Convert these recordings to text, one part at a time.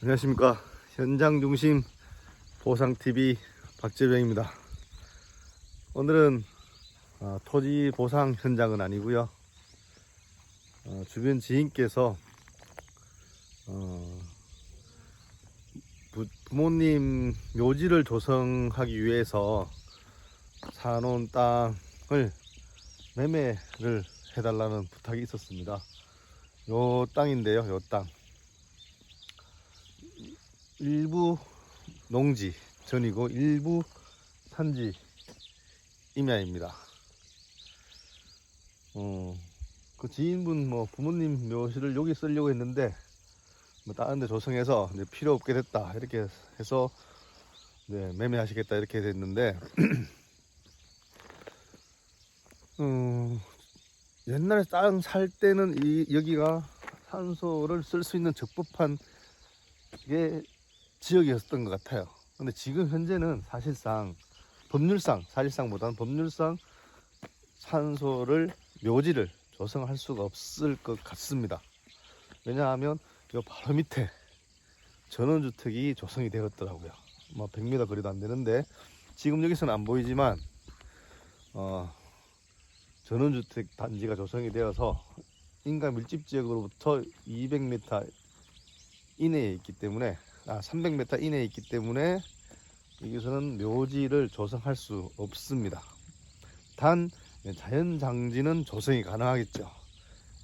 안녕하십니까. 현장중심 보상TV 박재병입니다. 오늘은 토지 보상 현장은 아니고요, 주변 지인께서 부모님 묘지를 조성하기 위해서 사놓은 땅을 매매를 해달라는 부탁이 있었습니다. 요 땅인데요, 요 땅 일부 농지 전이고 일부 산지 임야입니다. 그 지인분 부모님 묘지를 여기 쓰려고 했는데 다른 데 조성해서 이제 필요 없게 됐다 이렇게 해서 매매하시겠다 이렇게 됐는데 옛날에 땅 살 때는 여기가 산소를 쓸 수 있는 적법한 게 지역이었던 것 같아요. 근데 지금 현재는 사실상 사실상보다는 법률상 산소를 묘지를 조성할 수가 없을 것 같습니다. 왜냐하면 이 바로 밑에 전원주택이 조성이 되었더라고요. 100m 거리도 안 되는데 지금 여기서는 안 보이지만 전원주택 단지가 조성이 되어서 인간 밀집 지역으로부터 200m 이내에 있기 때문에 300m 이내에 있기 때문에 여기서는 묘지를 조성할 수 없습니다. 단 자연장지는 조성이 가능하겠죠.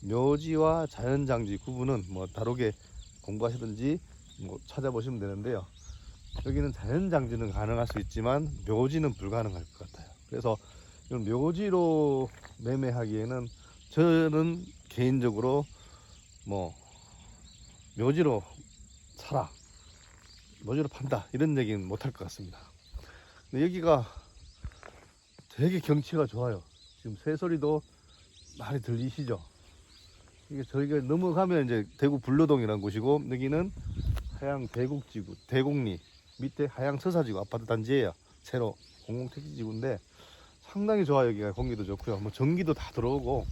묘지와 자연장지 구분은 다르게 공부하시든지 찾아보시면 되는데요, 여기는 자연장지는 가능할 수 있지만 묘지는 불가능할 것 같아요. 그래서 이런 묘지로 매매하기에는 저는 개인적으로 묘지로 사라, 묘지로 판다 이런 얘기는 못할 것 같습니다. 근데 여기가 되게 경치가 좋아요. 지금 새소리도 많이 들리시죠? 이게 저희가 넘어가면 이제 대구 불로동이라는 곳이고, 여기는 하양 대국지구 대곡리 밑에 하양 서사지구 아파트 단지예요. 새로 공공택지지구인데 상당히 좋아요. 여기가 공기도 좋고요, 전기도 다 들어오고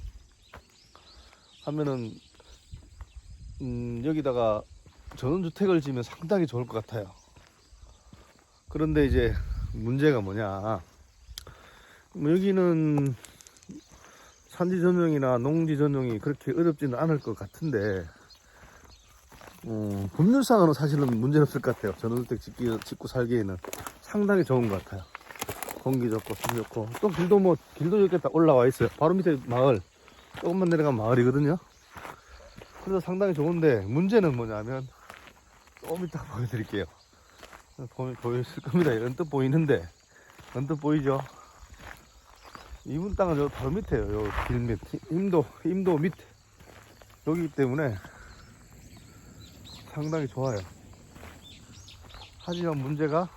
하면은 여기다가 전원주택을 지으면 상당히 좋을 것 같아요. 그런데 이제 문제가 뭐냐, 여기는 산지 전용이나 농지 전용이 그렇게 어렵지는 않을 것 같은데 법률상으로는 사실은 문제는 없을 것 같아요. 전원주택 짓고 살기에는 상당히 좋은 것 같아요. 공기 좋고 술 좋고, 또 길도 이렇게 딱 올라와 있어요. 바로 밑에 마을, 조금만 내려가면 마을이거든요. 그래서 상당히 좋은데 문제는 뭐냐면 조금 이따 보여드릴게요. 보였을 겁니다. 언뜻 보이는데, 언뜻 보이죠? 이분 땅은 저 바로 밑에요. 요 길 밑, 임도 밑에 여기기 때문에 상당히 좋아요. 하지만 문제가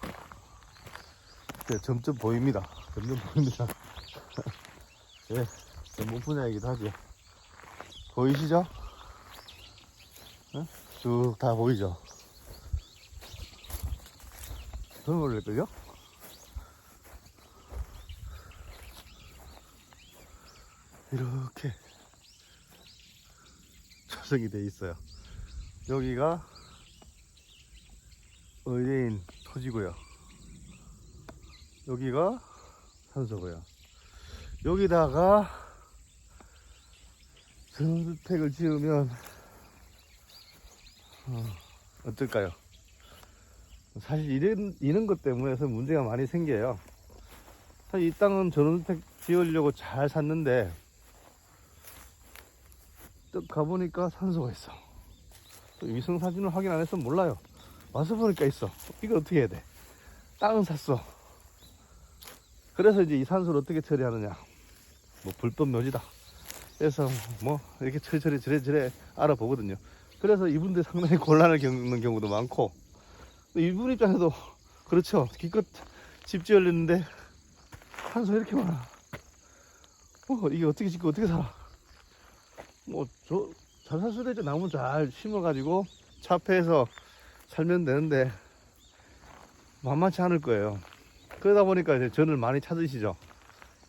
점점 보입니다. 예, 전문 분야이기도 하죠. 보이시죠? 쭉 다 보이죠? 더 놀랄걸요? 이렇게 조성이 돼 있어요. 여기가 의뢰인 토지고요, 여기가 산소고요. 여기다가 전원주택을 지으면 어떨까요? 사실 이런 것 때문에 문제가 많이 생겨요. 사실 이 땅은 전원주택 지으려고 잘 샀는데 딱 가보니까 산소가 있어. 또 위성사진을 확인 안 했으면 몰라요. 와서 보니까 있어. 이거 어떻게 해야 돼? 땅은 샀어. 그래서 이제 이 산소를 어떻게 처리하느냐, 불법 묘지다, 그래서 이렇게 처리 저래 알아보거든요. 그래서 이분들 상당히 곤란을 겪는 경우도 많고, 이분 입장에도 그렇죠. 기껏 집 지으려는데 산소 이렇게 많아. 이게 어떻게 짓고 어떻게 살아? 잘 살 수도 있죠. 나무 잘 심어가지고 차폐해서 살면 되는데 만만치 않을 거예요. 그러다 보니까 이제 전을 많이 찾으시죠.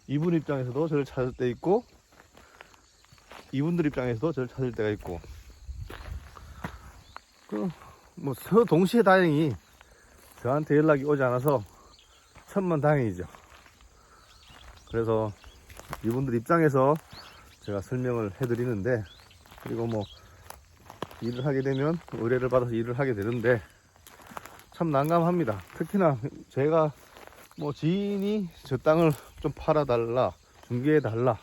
이분 입장에서도 저를 찾을 때 있고, 이분들 입장에서도 저를 찾을 때가 있고, 뭐 동시에 다행히 저한테 연락이 오지 않아서 천만다행이죠. 그래서 이분들 입장에서 제가 설명을 해드리는데, 그리고 뭐 일을 하게 되면 의뢰를 받아서 일을 하게 되는데 참 난감합니다. 특히나 제가 뭐 지인이 저 땅을 좀 팔아달라, 중개해달라.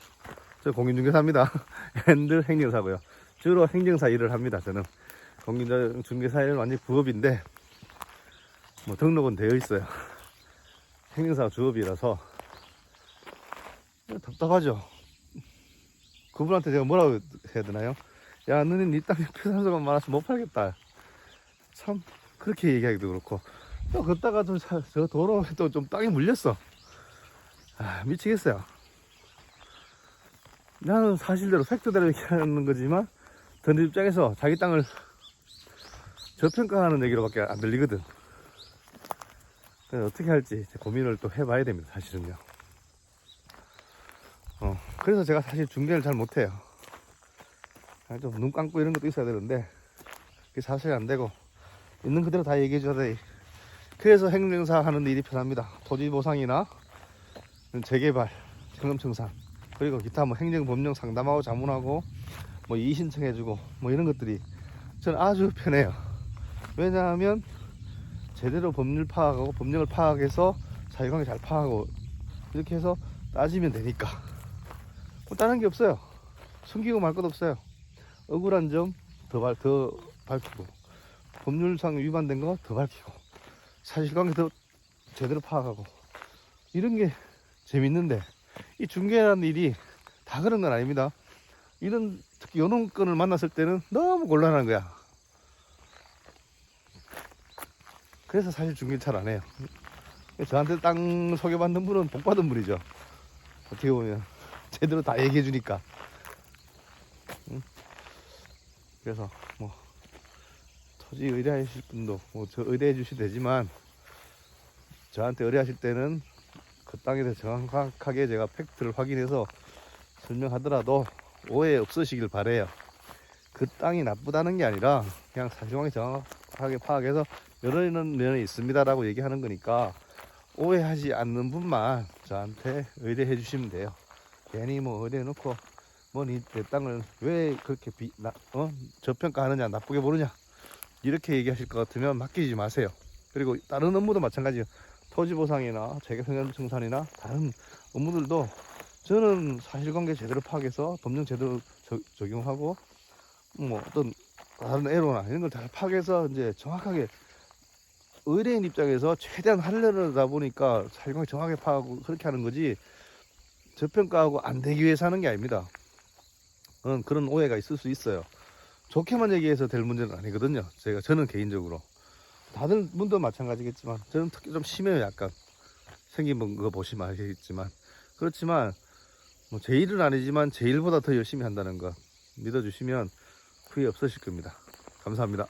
저 공인중개사입니다. 핸들 행정사고요. 주로 행정사 일을 합니다. 저는 공인중개사 일은 완전히 부업인데 뭐 등록은 되어 있어요. 행정사 주업이라서 답답하죠. 그분한테 제가 뭐라고 해야 되나요? 야, 너는 네 땅에 피산소가 많아서 못 팔겠다. 참 그렇게 얘기하기도 그렇고, 또 걷다가 좀 저 도로 또 좀 땅이 물렸어. 아, 미치겠어요. 나는 사실대로 팩트대로 얘기하는 거지만 전 입장에서 자기 땅을 저평가하는 얘기로밖에 안 들리거든. 그래서 어떻게 할지 고민을 또 해봐야 됩니다. 사실은요. 그래서 제가 사실 중개를 잘 못해요. 좀 눈 감고 이런 것도 있어야 되는데 그게 사실 안 되고 있는 그대로 다 얘기해 줘야 돼. 그래서 행정사 하는 일이 편합니다. 토지 보상이나 재개발, 청렴청산, 그리고 기타 뭐 행정 법령 상담하고 자문하고 뭐 이의 신청해주고 뭐 이런 것들이 저는 아주 편해요. 왜냐하면 제대로 법률 파악하고 법령을 파악해서 사실관계 잘 파악하고 이렇게 해서 따지면 되니까. 뭐 다른 게 없어요. 숨기고 말 것 없어요. 억울한 점 더 밝히고, 법률상 위반된 거 더 밝히고, 사실관계 더 제대로 파악하고, 이런 게 재밌는데, 이 중개라는 일이 다 그런 건 아닙니다. 이런 특히 이런 건을 만났을 때는 너무 곤란한 거야. 그래서 사실 중개를 잘 안 해요. 저한테 땅 소개받는 분은 복 받은 분이죠. 어떻게 보면 제대로 다 얘기해 주니까. 그래서 뭐 토지 의뢰하실 분도 뭐 저 의뢰해 주셔도 되지만, 저한테 의뢰하실 때는 그 땅에 대해서 정확하게 제가 팩트를 확인해서 설명하더라도 오해 없으시길 바래요. 그 땅이 나쁘다는 게 아니라 그냥 사실관계 정확하게 파악해서 이런 면이 있습니다라고 얘기하는 거니까 오해하지 않는 분만 저한테 의뢰해 주시면 돼요. 괜히 뭐 의뢰해 놓고 뭐 니 내 땅을 왜 그렇게 저평가하느냐, 나쁘게 보느냐 이렇게 얘기하실 것 같으면 맡기지 마세요. 그리고 다른 업무도 마찬가지예요. 토지보상이나 재개발청산이나 다른 업무들도 저는 사실관계 제대로 파악해서 법령 제대로 적용하고 뭐 어떤 다른 애로나 이런 걸 잘 파악해서 이제 정확하게 의뢰인 입장에서 최대한 하려다 보니까 사실관계 정확하게 파악하고 그렇게 하는 거지, 저평가하고 안 되기 위해서 하는 게 아닙니다. 그런 오해가 있을 수 있어요. 좋게만 얘기해서 될 문제는 아니거든요. 저는 개인적으로, 다들 분도 마찬가지겠지만 저는 특히 좀 심해요. 약간 생긴 거 보시면 알겠지만, 그렇지만 뭐 제 일은 아니지만 제 일보다 더 열심히 한다는 거 믿어주시면 후회 없으실 겁니다. 감사합니다.